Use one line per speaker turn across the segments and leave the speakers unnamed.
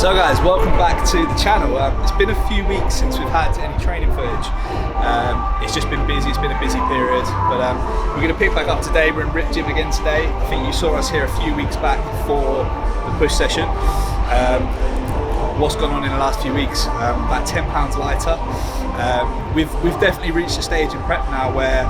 So guys, welcome back to the channel. It's been a few weeks since we've had any training footage. It's just been busy, it's been a busy period, but we're going to pick back up today. We're in Rip Gym again today. I think you saw us here a few weeks back for the push session. What's gone on in the last few weeks? About 10 pounds lighter. We've definitely reached a stage in prep now where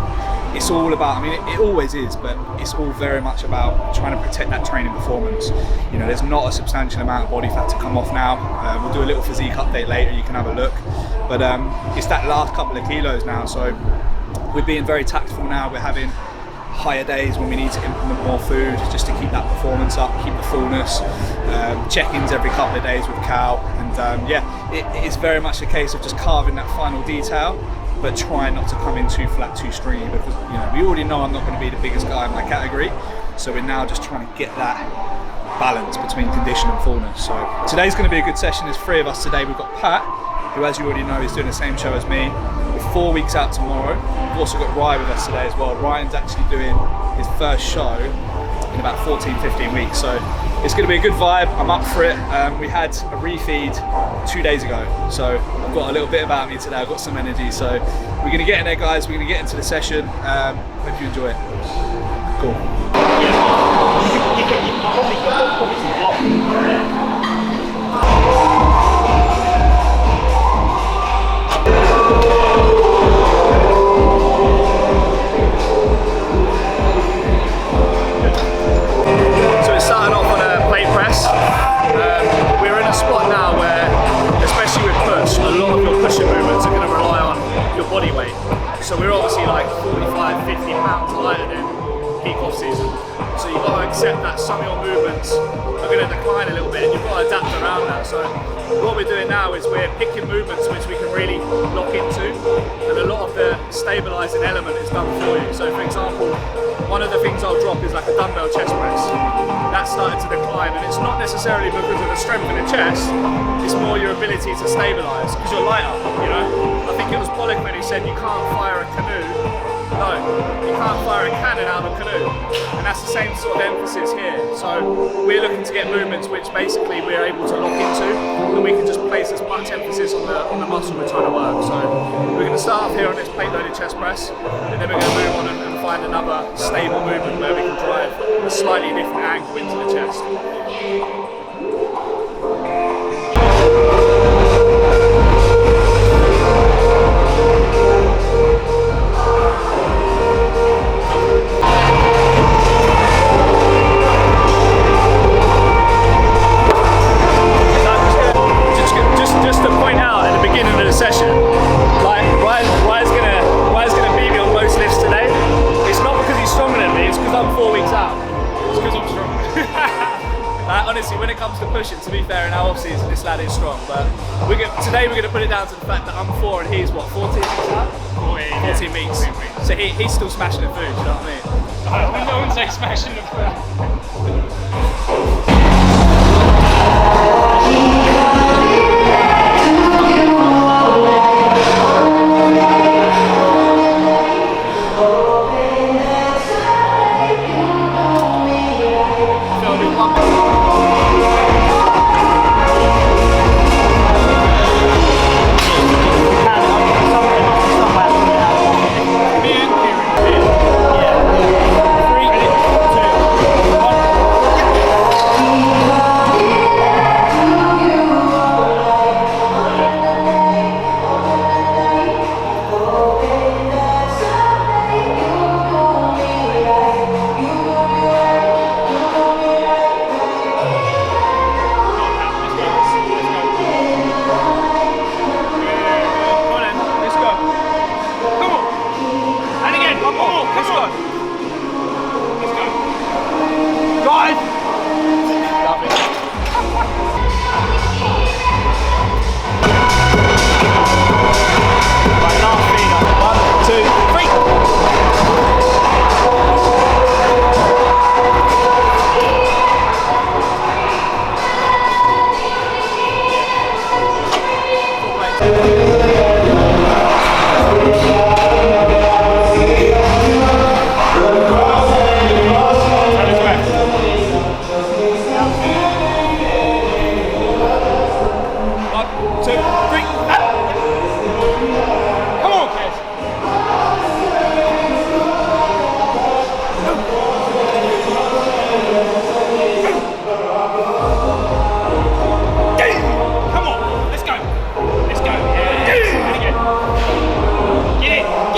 it's all about, I mean it always is, but it's all very much about trying to protect that training performance. You know, there's not a substantial amount of body fat to come off now. We'll do a little physique update later, you can have a look. But it's that last couple of kilos now, so we're being very tactful now. We're having higher days when we need to implement more food just to keep that performance up, keep the fullness. Check-ins every couple of days with Cal, and yeah, it is very much a case of just carving that final detail, but trying not to come in too flat, too stringy, because you know we already know I'm not going to be the biggest guy in my category, so we're now just trying to get that balance between condition and fullness. So today's going to be a good session. There's 3 of us today. We've got Pat, who as you already know is doing the same show as me. We're 4 weeks out tomorrow. We've also got Ryan with us today as well. Ryan's actually doing his first show in about 14-15 weeks, so it's going to be a good vibe. I'm up for it. We had a refeed 2 days ago, so I've got a little bit about me today. I've got some energy, so we're going to get in there, guys. We're going to get into the session. Hope you enjoy it. Cool.
Body weight. So we're obviously like 45-50 pounds lighter than peak off season. So you've got to accept that some of your movements are going to decline a little bit, and you've got to adapt around that. So what we're doing now is we're picking movements which we can really lock into, and a lot of the stabilising element is done for you. So for example, one of the things I'll drop is like a dumbbell chest press. That started to decline, and it's not necessarily because of the strength in the chest, it's more your ability to stabilise, because you're lighter, you know? I think it was Pollock when he said you can't fire a canoe. No, you can't fire a cannon out of a canoe. And that's the same sort of emphasis here. So we're looking to get movements which basically we're able to lock into, and we can just place as much emphasis on the muscle we're trying to work. So we're going to start off here on this plate loaded chest press, and then we're going to move on and find another stable movement where we can drive a slightly different angle into the chest. Just to point out at the beginning of the session, like Ryan's gonna beat me on most lifts today. It's not because he's stronger than me, it's because I'm 4 weeks out. It's because I'm strong. Honestly, when it comes to pushing, to be fair, in our off season, this lad is strong. But today we're gonna put it down to the fact that I'm 4 and he's what, 14 weeks out? 14 weeks. So he's still smashing the food. You know what I mean?
I wouldn't say smashing the food.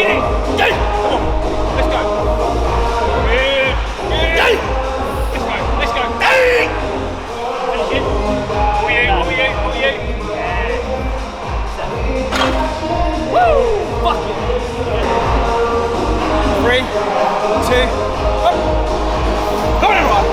Get it! Go! Come on! Let's go! Good! Good! Go! Let's go! Let's go! Finish it! All you! All you! All you! Woo! Fuck it!
3, 2, 1. Come on, everyone!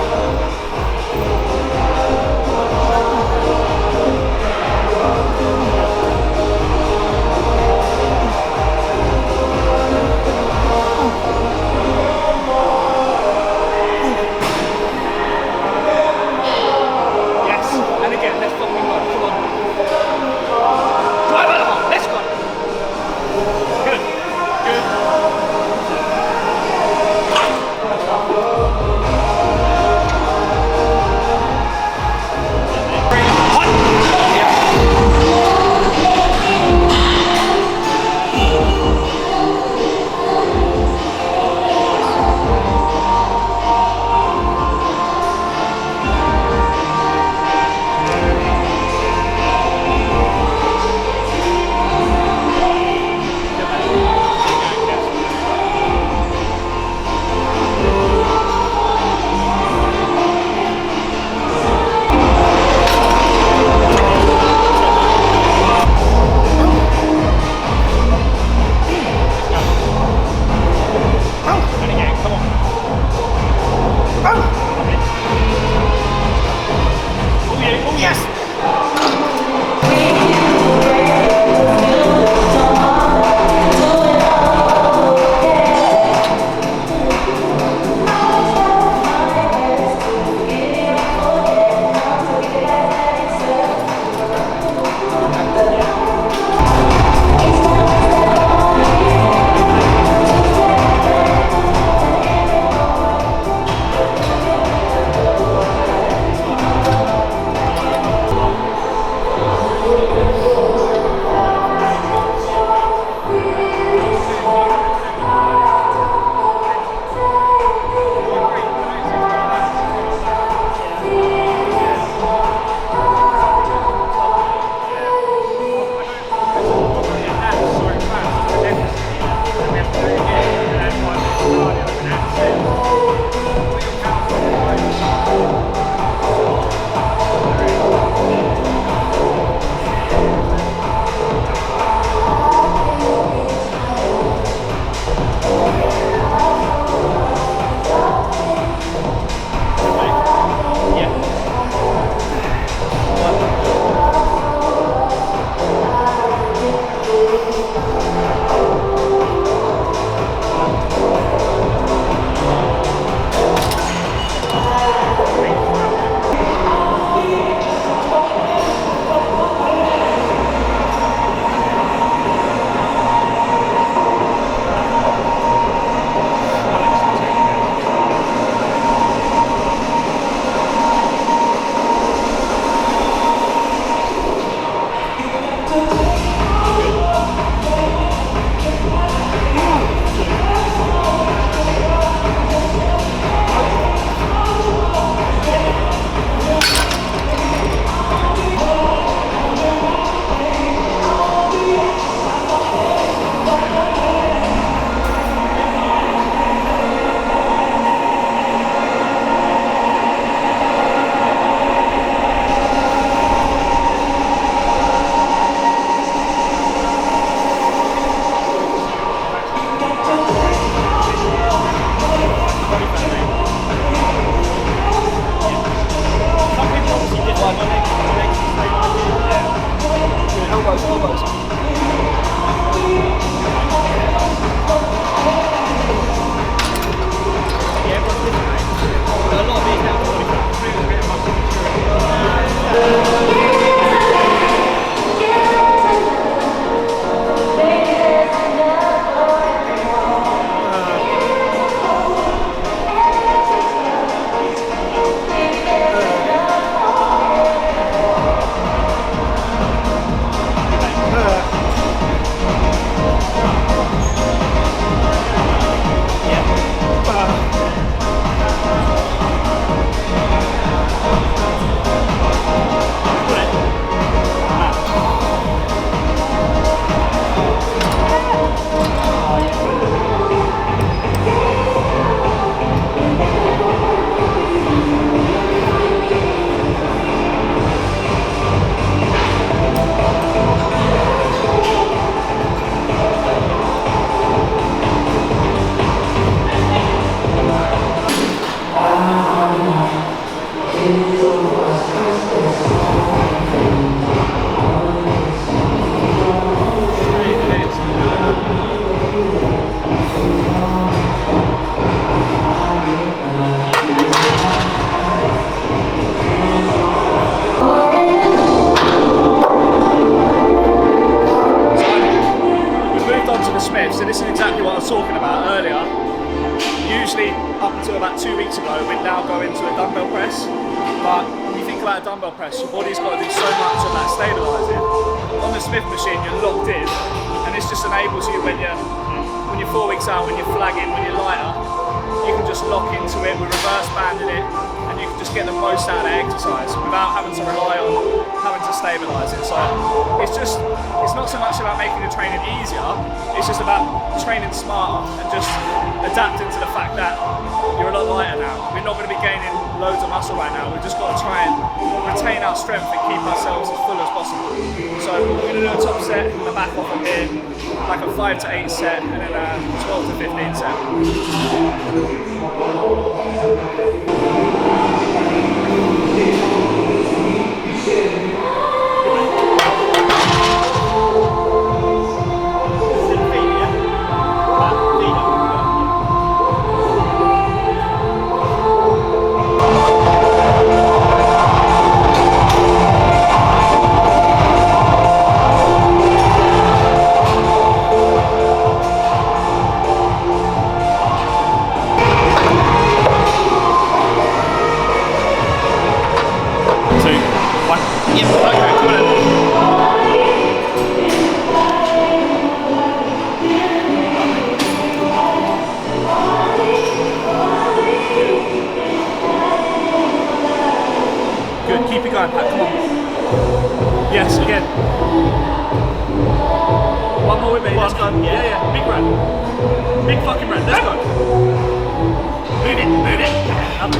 talking about earlier, usually up until about 2 weeks ago, we'd now go into a dumbbell press. But when you think about a dumbbell press, your body's got to do so much of that stabilising. On the Smith machine, you're locked in, and this just enables you when you're 4 weeks out, when you're flagging, when you're lighter, you can just lock into it, we're reverse banding it, and you can just get the most out of exercise without having to rely on having to stabilise it. So it's not so much about making the training easier, it's just about training smarter and just adapting to the fact that you're a lot lighter now. We're not going to be gaining loads of muscle right now, we've just got to try and retain our strength and keep ourselves as full as possible. So we're going to do a top set and the back off of here, like a 5 to 8 set and then a 12 to 15 set. Keep it going, Pat, come on. Yes, again. One more with me, let's go. Yeah, big run. Big fucking run, let's go. Move it. Up.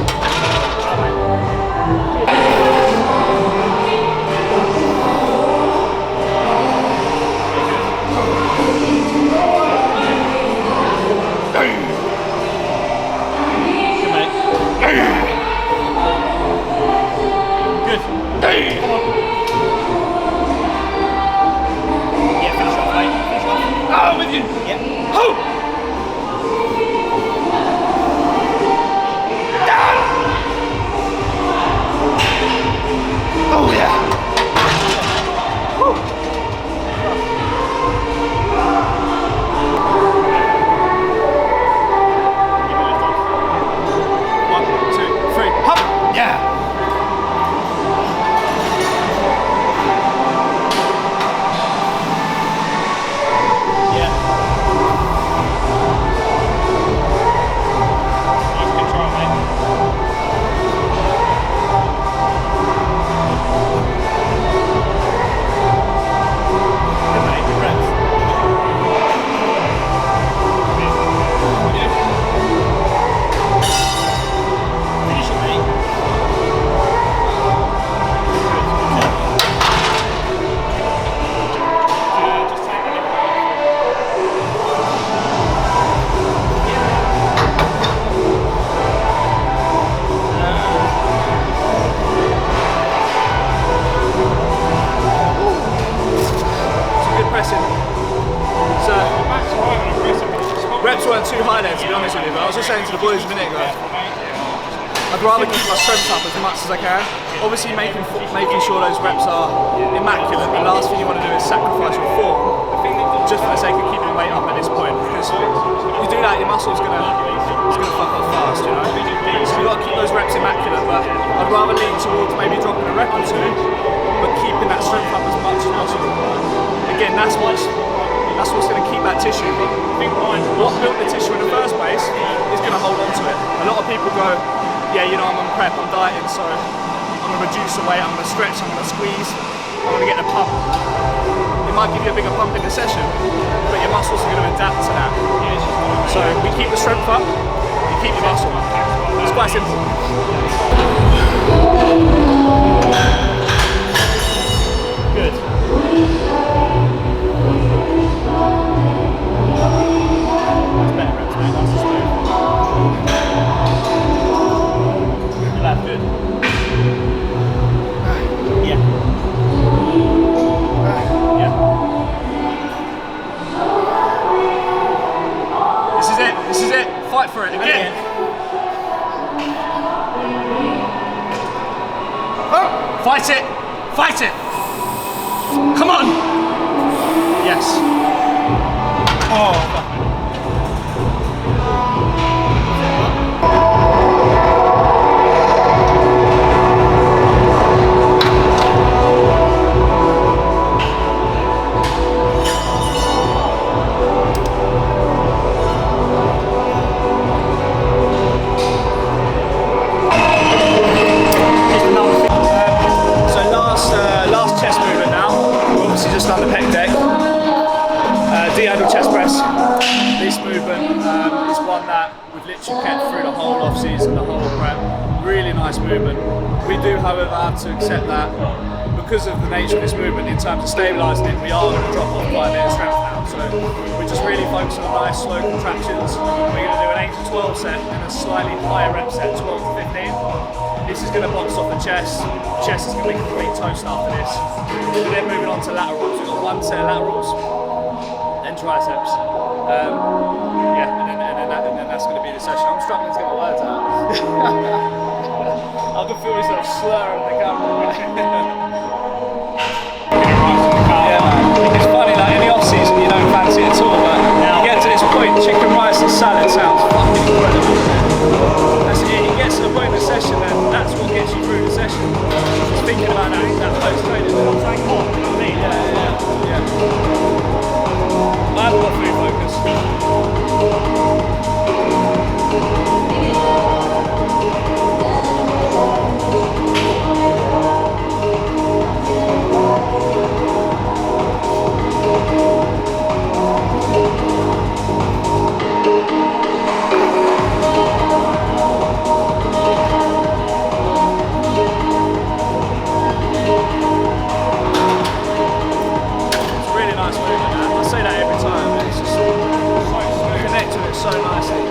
Reps weren't too high there, to be honest with you, but I was just saying to the boys a minute ago, I'd rather keep my strength up as much as I can. Obviously making sure those reps are immaculate. The last thing you want to do is sacrifice your form just for the sake of keeping weight up at this point, because if you do that, your muscle's gonna fuck off fast, you know? So you've got to keep those reps immaculate, but I'd rather lean towards maybe dropping a rep or two, but keeping that strength up as much as possible. Again, that's what's going to keep that tissue. What built the tissue in the first place is going to hold on to it. A lot of people go, yeah, you know, I'm on prep, I'm dieting, so I'm going to reduce the weight, I'm going to stretch, I'm going to squeeze, I'm going to get the pump. It might give you a bigger pump in the session, but your muscles are going to adapt to that. So we keep the strength up, you keep your muscle up. It's quite simple. Good. That's better reps, mate. That's the smooth. Good lad, good. Yeah. Yeah. This is it. Fight for it again. Fight it. Fight it. Come on. Yes. Oh. just done the pec deck. D-handle chest press. This movement is one that we've literally kept through the whole off season, the whole prep. Really nice movement. We do, however, have to accept that because of the nature of this movement in terms of stabilising it, we are going to drop off quite a bit of strength now. So we're just really focusing on nice slow contractions. We're going to do an 8 to 12 set and a slightly higher rep set, 12 to 15. This is going to box off the chest. Chest is going to be complete toast after this. We're then moving on to laterals. We've got one set of laterals, then triceps. Yeah, and then that's going to be the session. I'm struggling to get my words out. I can feel myself slurring the camera. Yeah, man. It's funny, like in the off season you don't fancy it at all, but you get to this point, chicken rice and salad sounds fucking incredible. That's it. It gets to the point of the session, and that's what gets you through the session. Just thinking about that post training. Yeah. I haven't got food focus. So nicely,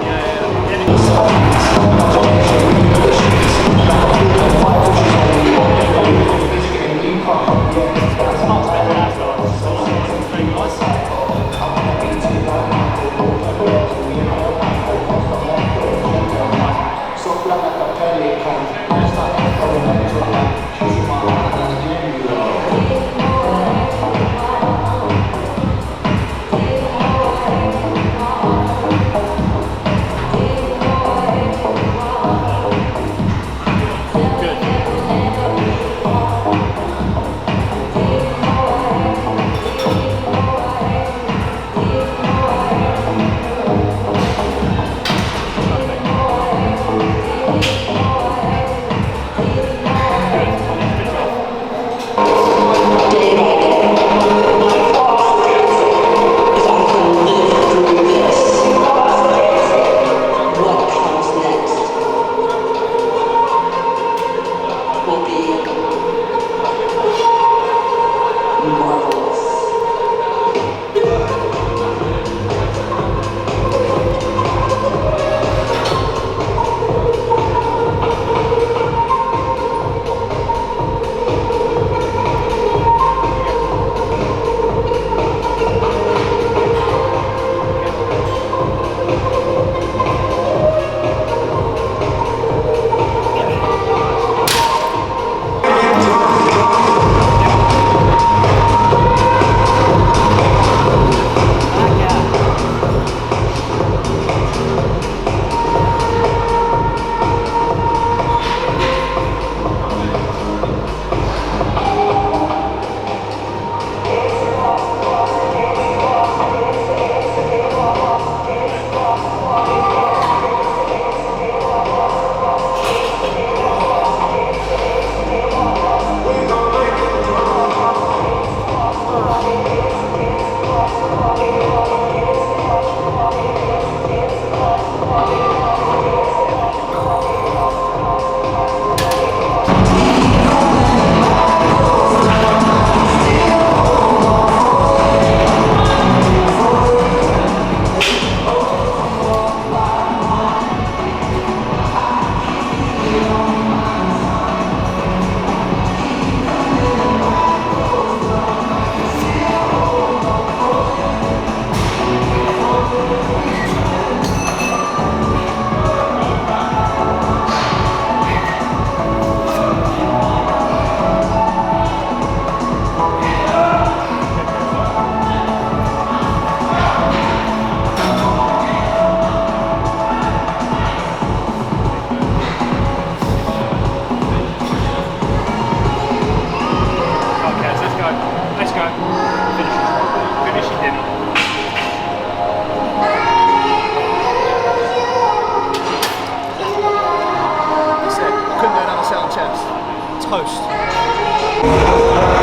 toast.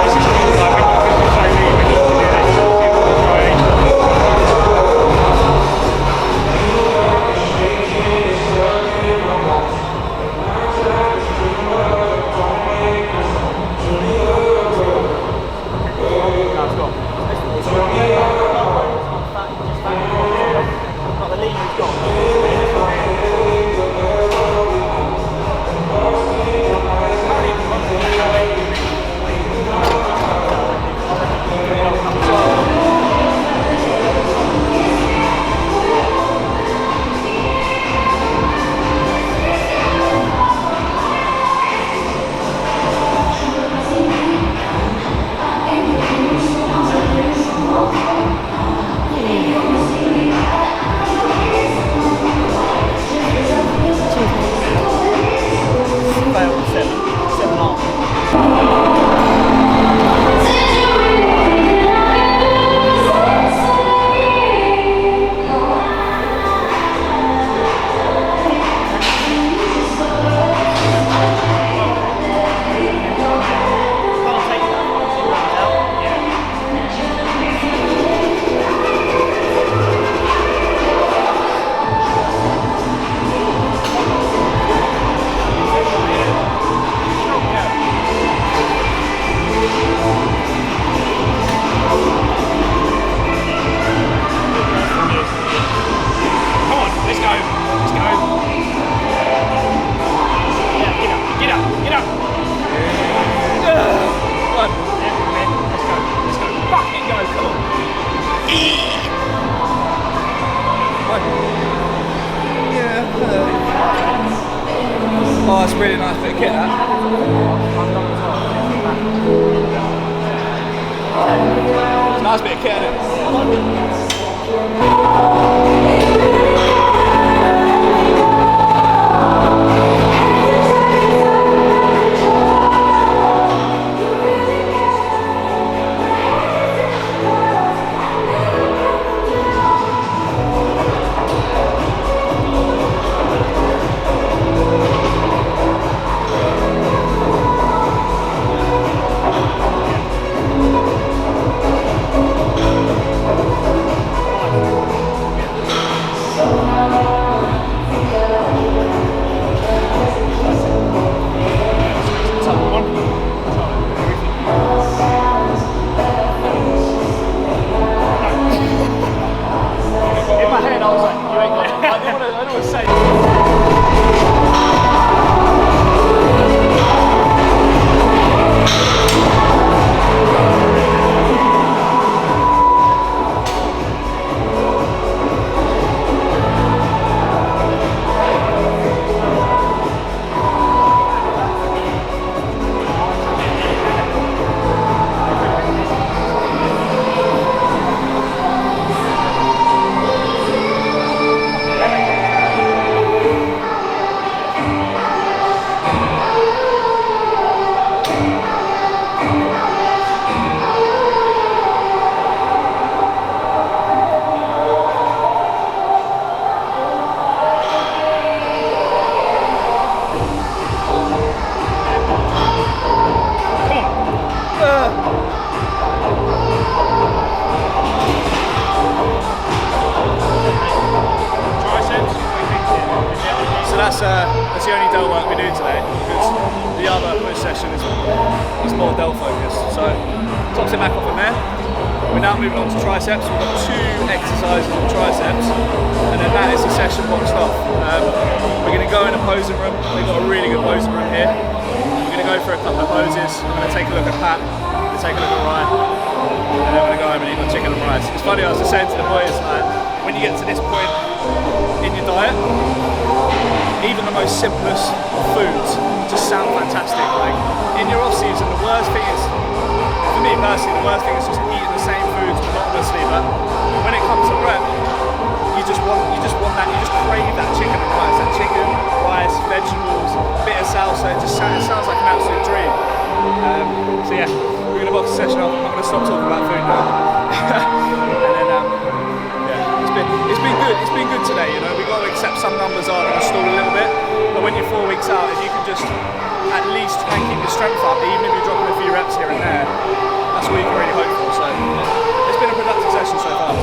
This is like when you say leave,
Nice bit of kit, innit? In my head, I was like, you ain't gonna, I don't want to say. That's the only delt work we're doing today, because the other push session is more delt focused. So tops it back off in there. We're now moving on to triceps. We've got 2 exercises on triceps, and then that is the session boxed off. We're going to go in a posing room. We've got a really good posing room here. We're going to go for a couple of poses. I'm going to take a look at Pat, I'm going to take a look at Ryan, and then we're going to go home and eat my chicken and rice. It's funny, I was just saying to the boys, like, when you get to this point in your diet, even the most simplest foods just sound fantastic. Like, in your off season, the worst thing is, for me personally, the worst thing is just eating the same foods monotonously. But when it comes to prep, you just want that. You just crave that chicken and rice, vegetables, bit of salsa. It sounds like an absolute dream. So yeah, we're gonna box the session off. I'm not gonna stop talking about food now. And then yeah, it's been good. It's been good today. You know, we've got to accept some numbers are going to stall a little bit. But when you're 4 weeks out, if you can just at least try and keep your strength up, even if you're dropping a few reps here and there, that's what you can really hope for. So it's been a productive session so far.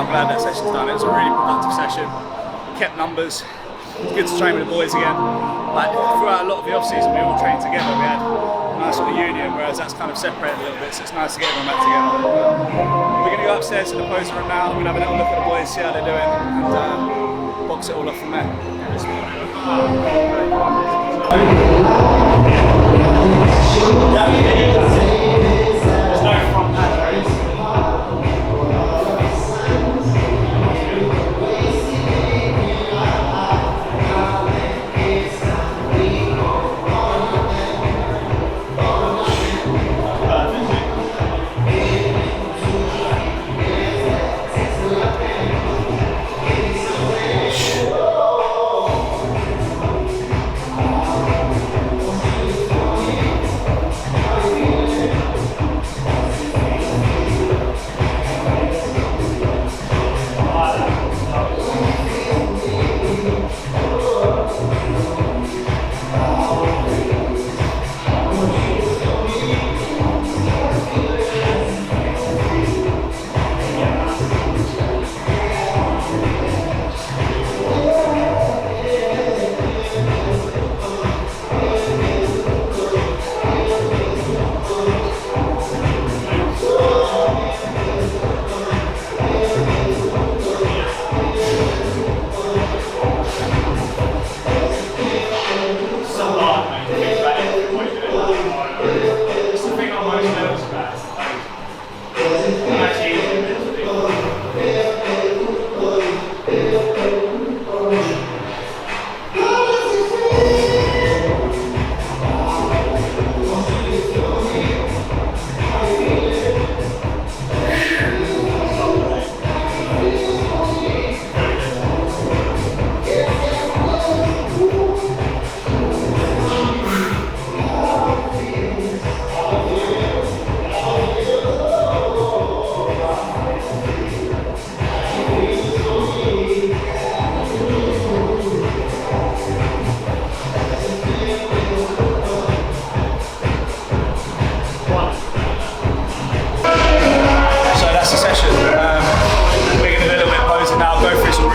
I'm glad that session's done. It was a really productive session. Kept numbers. It's good to train with the boys again. Like throughout a lot of the off season, we all trained together. We had a nice sort of union, whereas that's kind of separated a little bit. So it's nice to get everyone back together. We're going to go upstairs to the poser room now. We're going to have a little look at the boys, see how they're doing, and box it all off from there.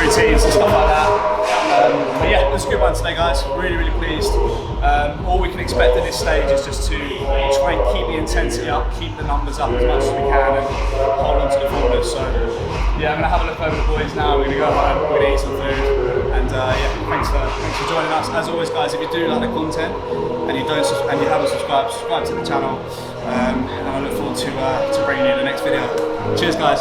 routines and stuff like that. But yeah, it was a good one today, guys. Really, really pleased. All we can expect at this stage is just to try and keep the intensity up, keep the numbers up as much as we can, and hold on to the fullness. So yeah, I'm gonna have a look over the boys now. We're gonna go home, we're gonna eat some food, and yeah, thanks for joining us. As always, guys, if you do like the content and you haven't subscribed, subscribe to the channel, and I look forward to bringing you the next video. Cheers, guys.